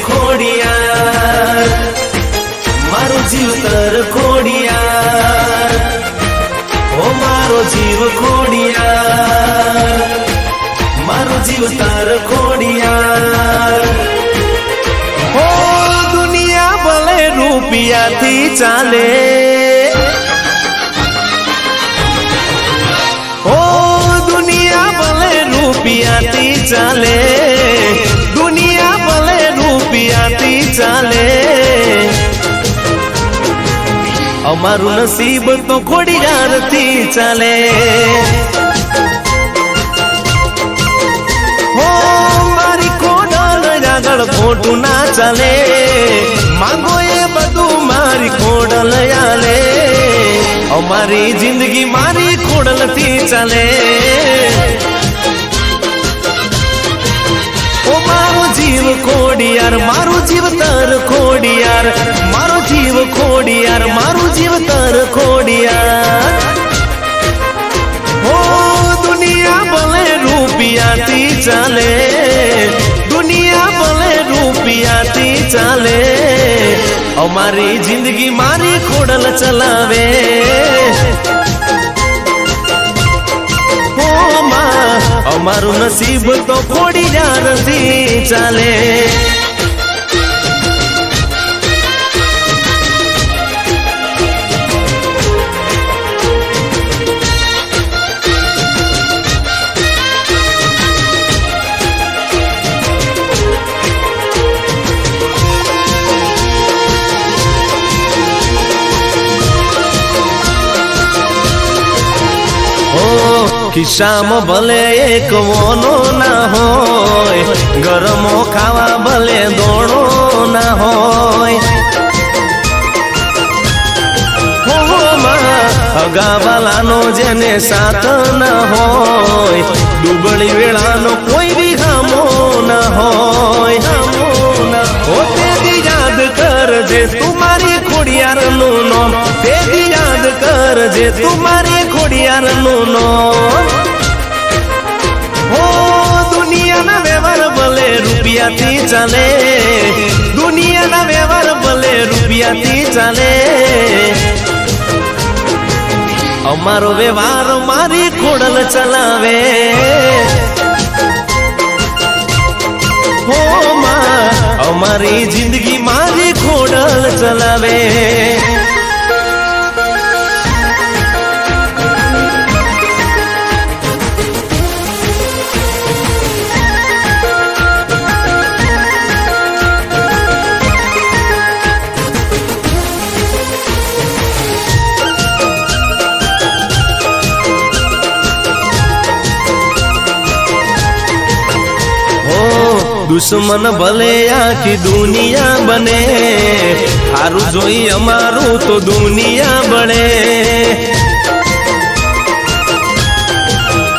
ખોડિયાર, મારો જીવતર ખોડિયાર, ઓ મારો જીવ ખોડિયાર, મારો જીવતર ખોડિયાર. ઓ દુનિયા ભલે રૂપિયાથી ચાલે, ઓ દુનિયા ભલે રૂપિયાથી ચાલે, દુનિયા ભલે રૂપિયાથી ચાલે, અમારું નસીબ તો ખોડિયારથી ચાલે. હો મારી ખોડલ આગળ ખોટું ના ચાલે, માંગો એ બધું મારી ખોડલ આલે, અમારી જિંદગી મારી ખોડલથી ચાલે. ઓ મારો જીવ ખોડિયાર, મારું જીવતર ખોડિયાર, મારો જીવ ખોડિયાર, મારું જીવતર ખોડિયાર. ઓ દુનિયા ભલે રૂપિયાથી ચાલે, દુનિયા ભલે રૂપિયાથી ચાલે, અમારી જિંદગી મારી ખોડલ ચલાવે. અમારું નસીબ તો ખોડિયારથી ચાલે. ખિસ્સામાં ભલે એક વોનો ના હોય, ગરમો ખાવા ભલે દોણો ના હોય, અગાવાલાનો જેને સાથ ના હોય, દુબળી વેળાનો કોઈ બી ગામો ના હોય. તેથી યાદ કરજે તું મારી ખોડિયારનું નામ, તેથી યાદ કરજે તું મારી ખોડિયારનું નામ. હો દુનિયાના વ્યવહાર ભલે રૂપિયાથી ચાલે, દુનિયાના વ્યવહાર ભલે રૂપિયાથી ચાલે, અમારો વ્યવહાર મારી ખોડલ ચલાવે. હો અમારી જિંદગી મારી ખોડલ ચલાવે. દુશ્મન ભલે આખી દુનિયા બને, હારું જોઈ અમારું તો દુનિયા બને.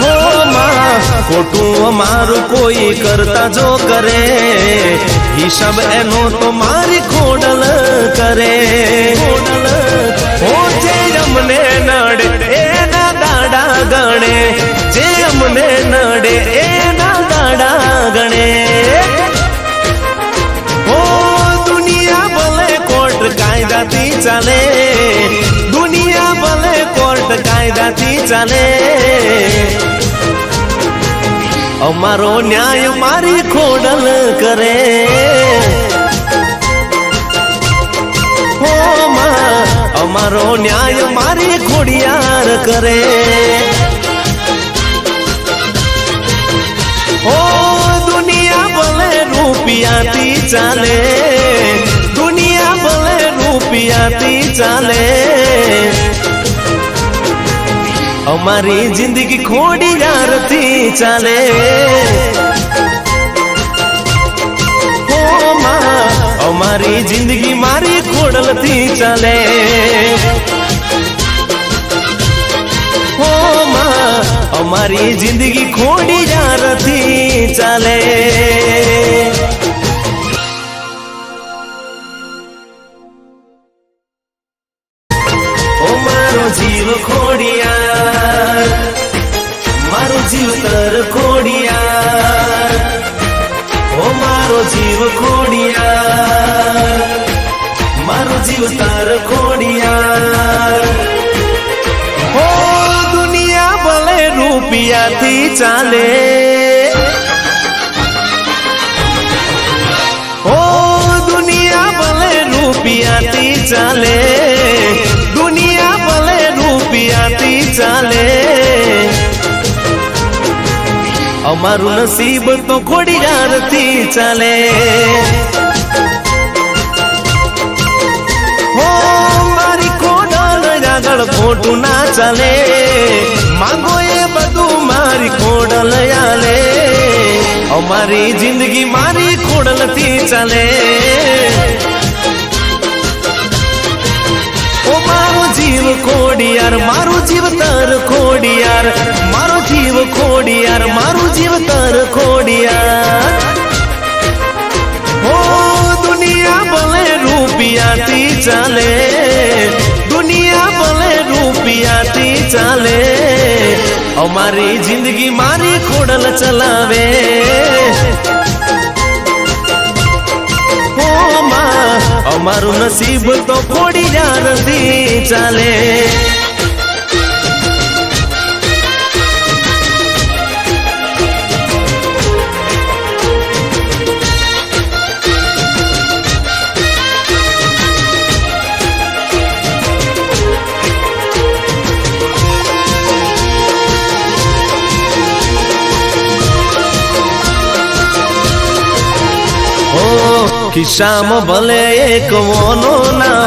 હો માં ખોટું અમારું કોઈ કરતા જો કરે, હિસાબ એનો તો મારી ખોડલ કરે. હો જે અમને નડે એના દાડા ગણે, જે અમને નડે એના દાડા ગણે. કાયદાથી ચાલે, દુનિયા ભલે કોર્ટ કાયદાથી ચાલે, અમારો ન્યાય મારી ખોડલ કરે. હો અમારો ન્યાય મારી ખોડિયાર કરે. ઓ દુનિયા ભલે રૂપિયાથી ચાલે, દુનિયા ભલે રૂપિયાથી ચાલે, અમારી જિંદગી ખોડિયારથી ચાલે. હો અમારી જિંદગી મારી ખોડલથી ચાલે. હો અમારી જિંદગી ખોડિયારથી ચાલે. જીવ ખોડિયાર, મારું જીવતર ખોડિયાર, ઓ મારો મારો જીવ ખોડિયાર, મારો જીવ તાર ખોડિયાર. હો દુનિયા ભલે રૂપિયાથી ચાલે, હો દુનિયા ભલે રૂપિયાથી ચાલે, દુનિયા ભલે રૂપિયાથી ચાલે, અમારું નસીબ તો ખોડિયારથી ચાલે. હો મારી ખોડલ આગળ ખોટું ના ચાલે, માંગો એ બધું મારી ખોડલ આલે, અમારી જિંદગી મારી ખોડલથી ચાલે. ઓ મારો જીવ ખોડિયાર, મારો જીવ તર ખોડિયાર, મારો જીવ ખોડિયાર, મારો જીવ તર ખોડિયાર. ઓ દુનિયા ભલે રૂપિયાથી ચાલે, દુનિયા ભલે રૂપિયાથી ચાલે, અમારી જિંદગી મારી ખોડલ ચલાવે. અમારું નસીબ તો ખોડિયારથી ચાલે. ખિસ્સામાં ભલે એક વોનો ના